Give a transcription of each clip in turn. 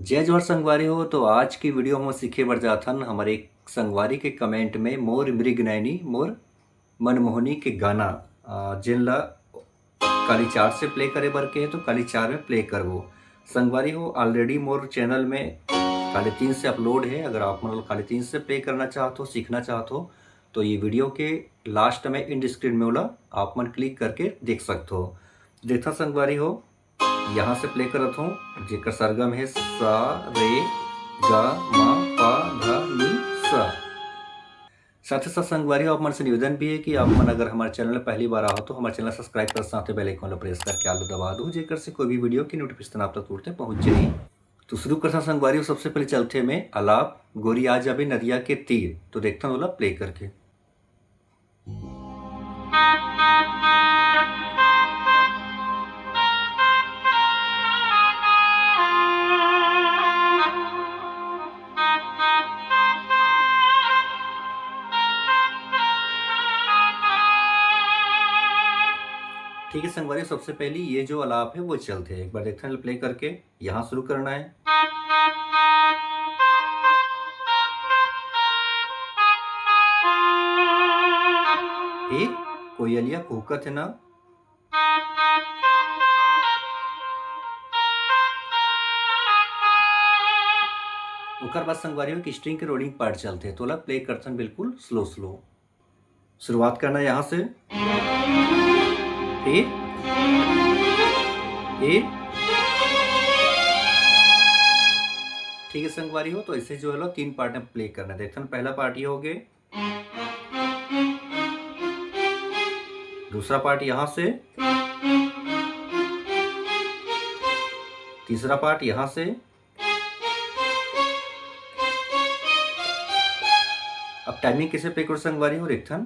जय जोहर संगवारी हो। तो आज की वीडियो में सीखे बर जाथन हमारे एक संगवारी के कमेंट में मोर मृग नैनी मोर मनमोहनी के गाना जिन ला काली चार से प्ले करे बर के तो काली चार में प्ले करबो। संगवारी हो ऑलरेडी मोर चैनल में काली तीन से अपलोड है। अगर आप मतलब काली तीन से प्ले करना चाहते हो, सीखना चाहते हो तो ये वीडियो के लास्ट में इंड स्क्रीन में वाला आप मन क्लिक करके देख सकते हो। देखा संगवारी हो, यहाँ से प्ले करत हूँ जेकर सरगम है सा रे गा मा पा धा नी सा। साथ ही साथ संगवारी हो, आप मन से निवेदन भी है कि आप मन अगर हमारे चैनल में पहली बार आओ तो हमारे चैनल सब्सक्राइब कर, साथ ही बेल आइकन प्रेस करके आलू दबा दो जेकर से कोई भी वीडियो की नोटिफिकेशन आप तक तुरंत पहुंच जाए। तो शुरू करता संगवारी हो, सबसे पहले चलते में अलाप गोरी आ जाबे नदिया के तीर। तो देखता हूँ वाला प्ले करके। ठीक है संगवारी, सबसे पहले ये जो अलाप है वो चलते हैं, एक बार देखते हैं प्ले करके। यहाँ शुरू करना है। एक कोयलिया कुहकत है ना, ओकर बाद संगवारी हो कि स्ट्रिंग के रोलिंग पार्ट चलते हैं, तो ला प्ले करथन बिल्कुल स्लो स्लो। शुरुआत करना है यहाँ से, फिर ठीक है संगवारी हो। तो इसे जो है लो तीन पार्ट में प्ले करना है। देखते हैं पहला पार्ट ये हो गए, दूसरा पार्ट यहाँ से, तीसरा पार्ट यहाँ से, अब टाइमिंग कैसे प्ले करो संगवारी हो देखथन।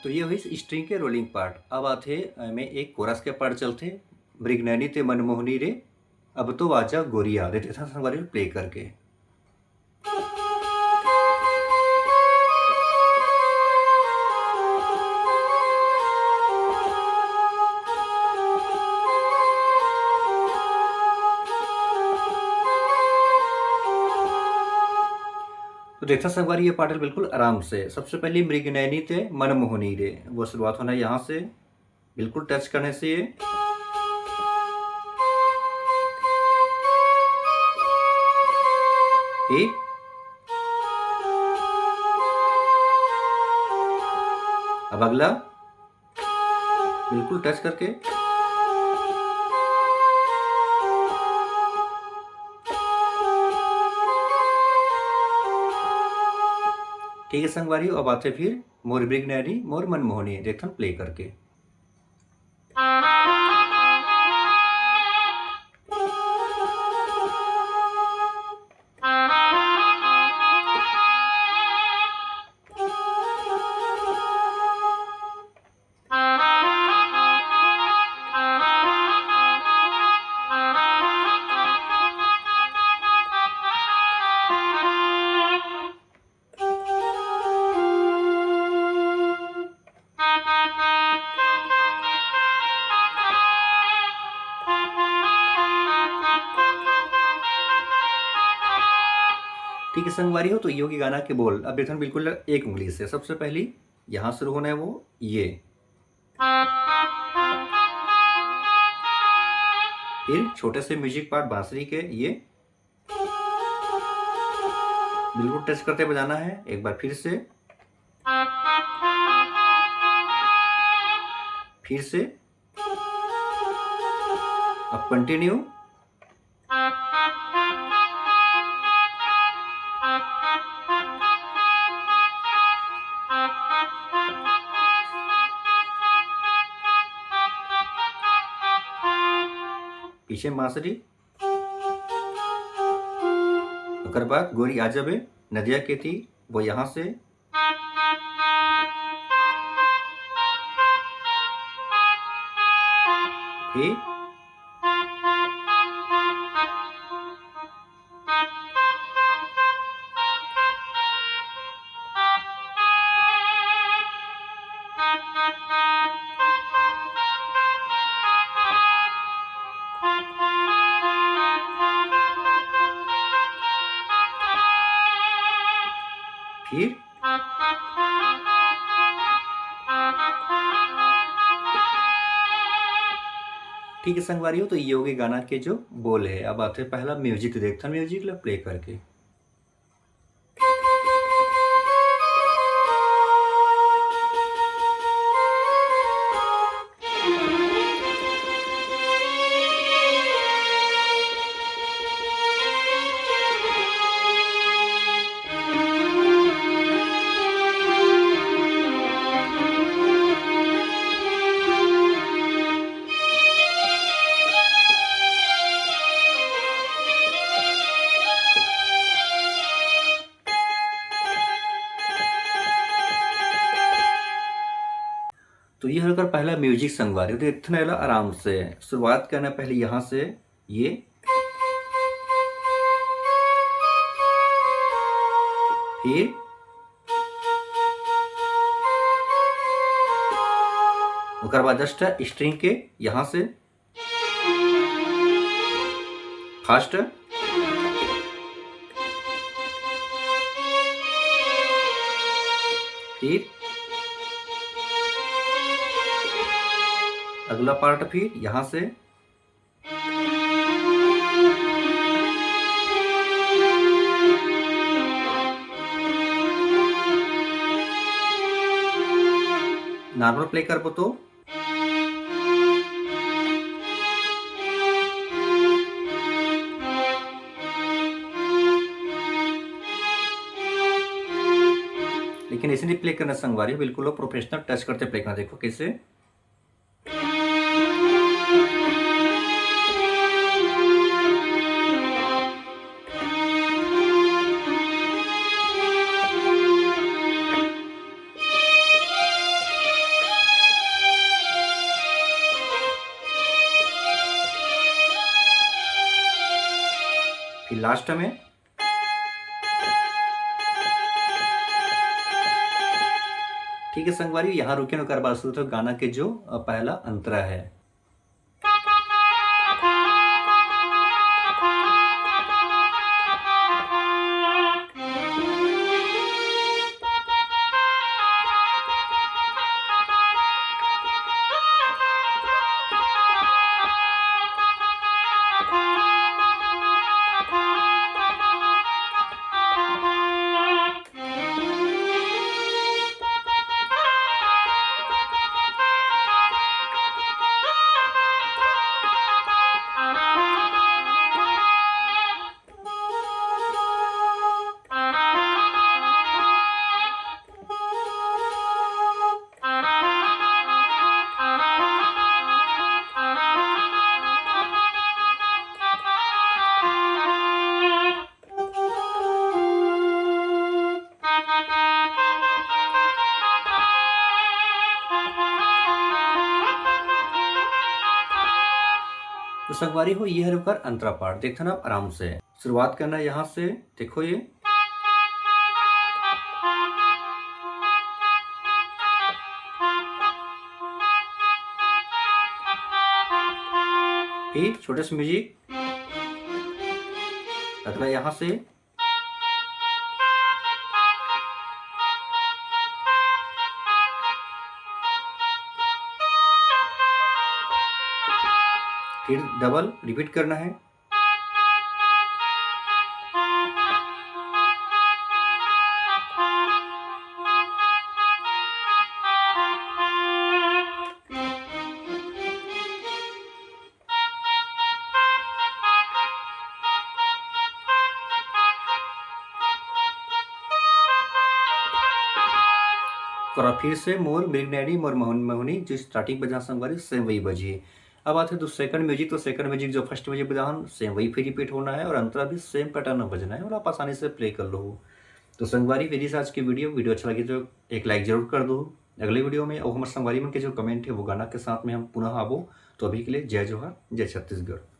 तो ये हुई स्ट्रिंग के रोलिंग पार्ट। अब आते में एक कोरस के पार्ट चलते, मृगनैनी ते मनमोहनी रे अब तो आजा गोरिया। देते था संगवारी प्ले करके। तो देखा संगवारी ये पार्ट बिल्कुल आराम से। सबसे पहले मृगनैनी थे मनमोहनी रे, वो शुरुआत होना है यहाँ से, बिल्कुल टच करने से ये एक, अब अगला बिल्कुल टच करके, ठीक है संगवारी। अब आते फिर मोर मृगनैनी मोर मनमोहनी, देखन प्ले करके। ठीक है संगवारी हो, तो यो की गाना के बोल अब देखन बिल्कुल एक उंगली से। सबसे पहली यहाँ शुरू होना है वो ये, फिर छोटे से म्यूजिक पार्ट बांसुरी के ये बिल्कुल टच करते बजाना है। एक बार फिर से अब कंटिन्यू, पीछे बांसुरी, ओकर बाद गोरी आ जाबे नदिया के थी वो यहाँ से, फिर फिर ठीक है संगवारियों, तो ये हो गए गाना के जो बोल है। अब आते हैं पहला म्यूजिक, देखते हैं म्यूजिक ला प्ले करके। तो ये होकर पहला म्यूजिक संगवारी, तो इतना वाला आराम से शुरुआत करना, पहले यहाँ से ये, फिर ओकर बाद जस्ट स्ट्रिंग के यहाँ से फास्ट, फिर अगला पार्ट, फिर यहाँ से नॉर्मल प्ले करबो तो लेकिन ऐसे नहीं प्ले करना संगवारी, बिल्कुल प्रोफेशनल टच करते प्ले करना। देखो कैसे, फिर लास्ट में ठीक है संगवारी, यहाँ रुके न कर बात शुरू, तो गाना के जो पहला अंतरा है। तो संगवारी हो ये है रुकर अंतरा पार्ट, देखना आप आराम से शुरुआत करना है यहाँ से, देखो ये फिर छोटे से म्यूजिक, अगला यहाँ से फिर डबल रिपीट करना है, और फिर से मोर मृगनयनी मोर मोहनी जो स्टार्टिंग बजा संगवारी सेम वही बजी। अब आते तो सेकंड म्यूजिक, तो सेकंड म्यूजिक जो फर्स्ट म्यूजिक बजान सेम वही फिर रिपीट होना है और अंतरा भी सेम पैटर्न में बजना है और आप आसानी से प्ले कर लो। तो संगवारी मेरी आज की वीडियो अच्छा लगी तो एक लाइक जरूर कर दो। अगले वीडियो में और हमारे संगवारी में के जो कमेंट है वो गाना के साथ में हम पुनः आबो। तो अभी के लिए जय जोहार, जय छत्तीसगढ़।